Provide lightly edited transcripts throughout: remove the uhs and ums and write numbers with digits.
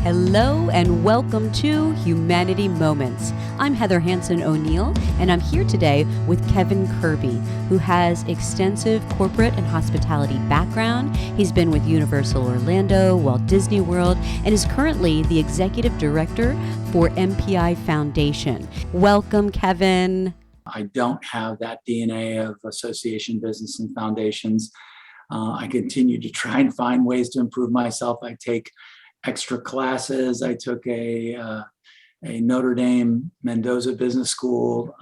Hello and welcome to Humanity Moments. I'm Heather Hansen O'Neill, and I'm here today with Kevin Kirby, who has extensive corporate and hospitality background. He's been with Universal Orlando, Walt Disney World, and is currently the executive director for MPI Foundation. Welcome, Kevin. I don't have that DNA of association business and foundations. I continue to try and find ways to improve myself. I take extra classes. I took a Notre Dame Mendoza Business School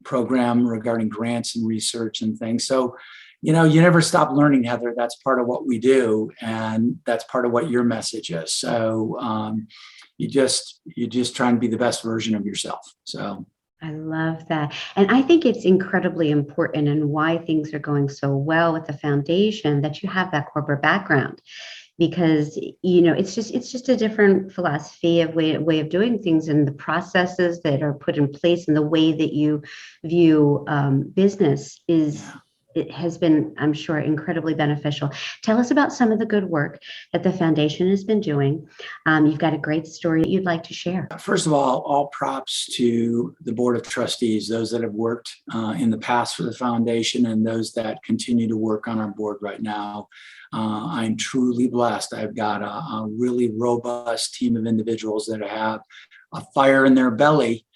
program regarding grants and research and things. So, you never stop learning, Heather. That's part of what we do, and that's part of what your message is. So you just try and be the best version of yourself. So I love that. And I think it's incredibly important, and why things are going so well with the foundation, that you have that corporate background. Because it's just a different philosophy of way of doing things, and the processes that are put in place and the way that you view business it has been, I'm sure, incredibly beneficial. Tell us about some of the good work that the foundation has been doing. You've got a great story that you'd like to share. First of all props to the board of trustees, those that have worked in the past for the foundation and those that continue to work on our board right now. I'm truly blessed. I've got a really robust team of individuals that have a fire in their belly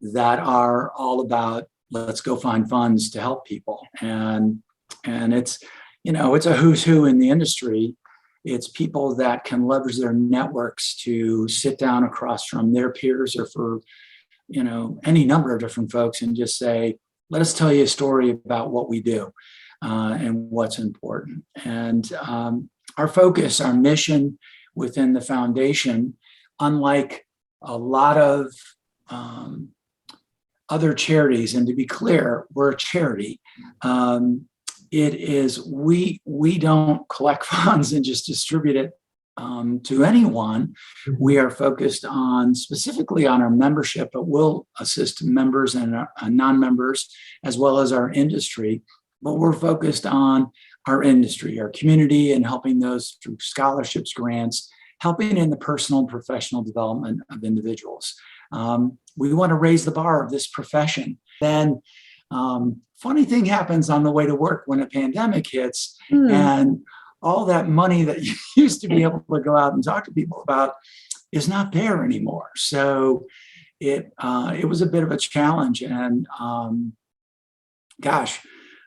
that are all about, let's go find funds to help people. And it's, it's a who's who in the industry. It's people that can leverage their networks to sit down across from their peers or for, any number of different folks and just say, let us tell you a story about what we do and what's important. And our focus, our mission within the foundation, unlike a lot of other charities, and to be clear, we're a charity. It is, we don't collect funds and just distribute it to anyone. We are focused specifically on our membership, but we'll assist members and non-members as well as our industry. But we're focused on our industry, our community, and helping those through scholarships, grants, helping in the personal and professional development of individuals. We want to raise the bar of this profession. Then funny thing happens on the way to work when a pandemic hits, and all that money that you used to be able to go out and talk to people about is not there anymore. So it was a bit of a challenge. And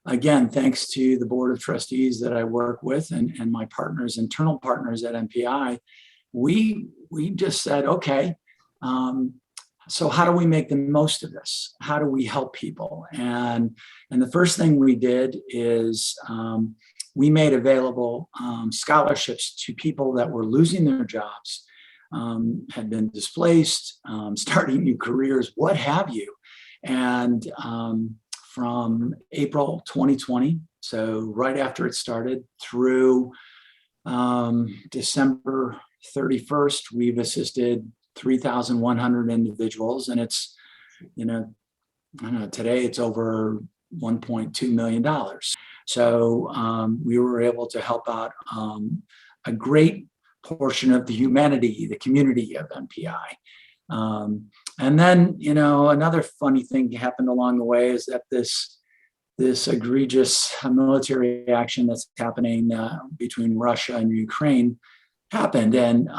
again, thanks to the board of trustees that I work with and my partners, internal partners at MPI, we just said, okay, so how do we make the most of this? How do we help people? And the first thing we did is we made available scholarships to people that were losing their jobs, had been displaced, starting new careers, what have you. And from April 2020, so right after it started, through December 31st, we've assisted 3,100 individuals, and it's, today it's over $1.2 million. So we were able to help out a great portion of the humanity, the community of MPI. And then, another funny thing happened along the way is that this egregious military action that's happening between Russia and Ukraine happened. And,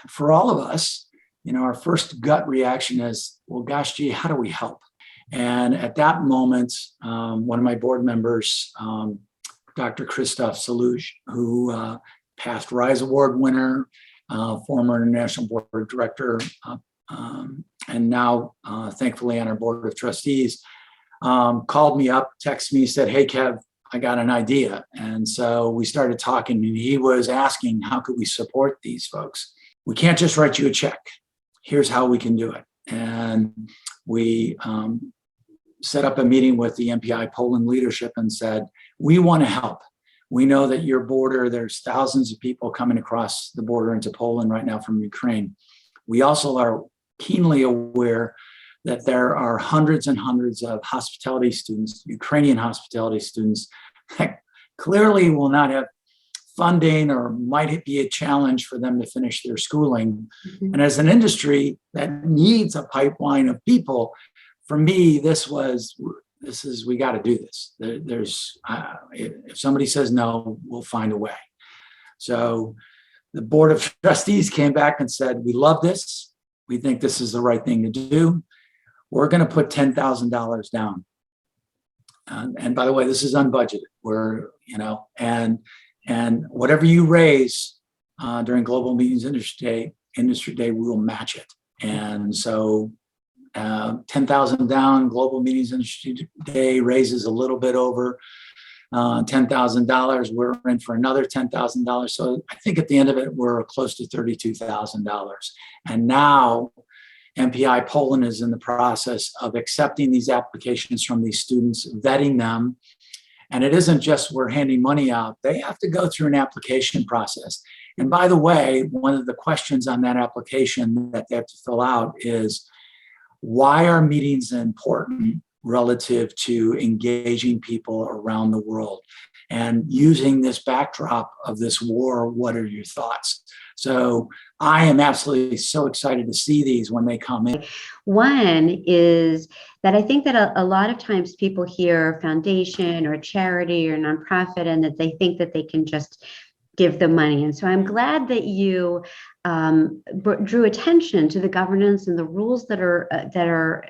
for all of us, our first gut reaction is, well, gosh, gee, how do we help? And at that moment, one of my board members, Dr. Christoph Saluj, who past Rise Award winner, former international board director, and now thankfully on our board of trustees, called me up, texted me, said, hey, Kev, I got an idea. And so we started talking, and he was asking, how could we support these folks? We can't just write you a check. Here's how we can do it. And we set up a meeting with the MPI Poland leadership and said, we want to help. We know that your border, there's thousands of people coming across the border into Poland right now from Ukraine. We also are keenly aware that there are hundreds and hundreds of hospitality students, Ukrainian hospitality students, that clearly will not have funding or might it be a challenge for them to finish their schooling. Mhm. And as an industry that needs a pipeline of people, for me, we got to do this. If somebody says no, we'll find a way. So the board of trustees came back and said, we love this. We think this is the right thing to do. We're going to put $10,000 down. And by the way, this is unbudgeted. And whatever you raise during Global Meetings Industry Day, we will match it. And so 10,000 down, Global Meetings Industry Day raises a little bit over $10,000. We're in for another $10,000. So I think at the end of it, we're close to $32,000. And now MPI Poland is in the process of accepting these applications from these students, vetting them. And it isn't just we're handing money out. They have to go through an application process. And by the way, one of the questions on that application that they have to fill out is, why are meetings important relative to engaging people around the world? And using this backdrop of this war, what are your thoughts? So I am absolutely so excited to see these when they come in. One is that I think that a lot of times people hear foundation or charity or nonprofit and that they think that they can just give the money. And so I'm glad that you drew attention to the governance and the rules that are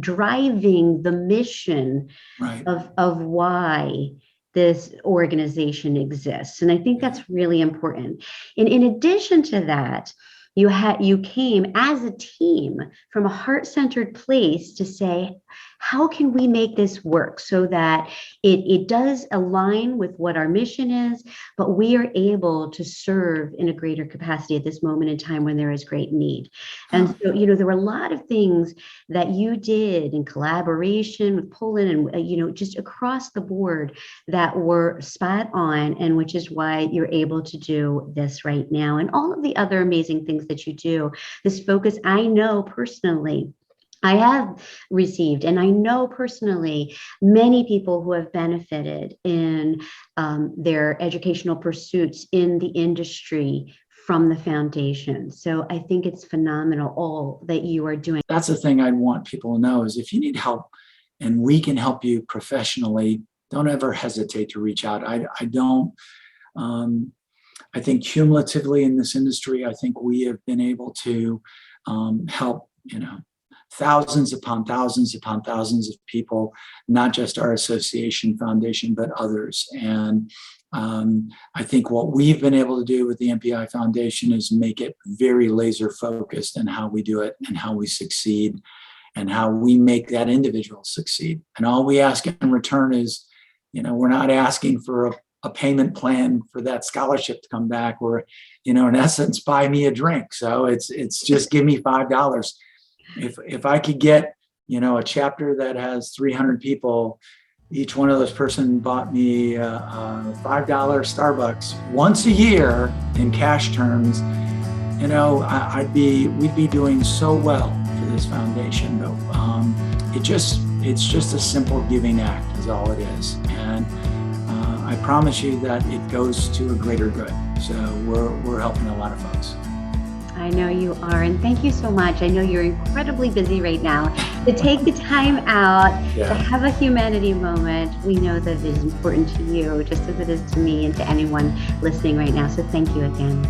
driving the mission Right. of why this organization exists. And I think that's really important. And in addition to that, you came as a team from a heart-centered place to say, how can we make this work so that it does align with what our mission is, but we are able to serve in a greater capacity at this moment in time when there is great need. And so, there were a lot of things that you did in collaboration with Poland and, just across the board that were spot on, and which is why you're able to do this right now. And all of the other amazing things that you do, this focus, I know personally, I have received, and I know personally, many people who have benefited in their educational pursuits in the industry from the foundation. So I think it's phenomenal, all that you are doing. That's the thing I want people to know is if you need help and we can help you professionally, don't ever hesitate to reach out. I think cumulatively in this industry, I think we have been able to help, thousands upon thousands upon thousands of people, not just our association foundation, but others. And I think what we've been able to do with the MPI Foundation is make it very laser focused in how we do it and how we succeed and how we make that individual succeed. And all we ask in return is, we're not asking for a payment plan for that scholarship to come back, or, in essence, buy me a drink. So it's just give me $5. If I could get, a chapter that has 300 people, each one of those person bought me a $5 Starbucks once a year in cash terms, we'd be doing so well for this foundation. But it's just a simple giving act is all it is. And I promise you that it goes to a greater good. So we're helping a lot of folks. I know you are, and thank you so much. I know you're incredibly busy right now. To take the time out to have a humanity moment, we know that it is important to you, just as it is to me and to anyone listening right now. So thank you again.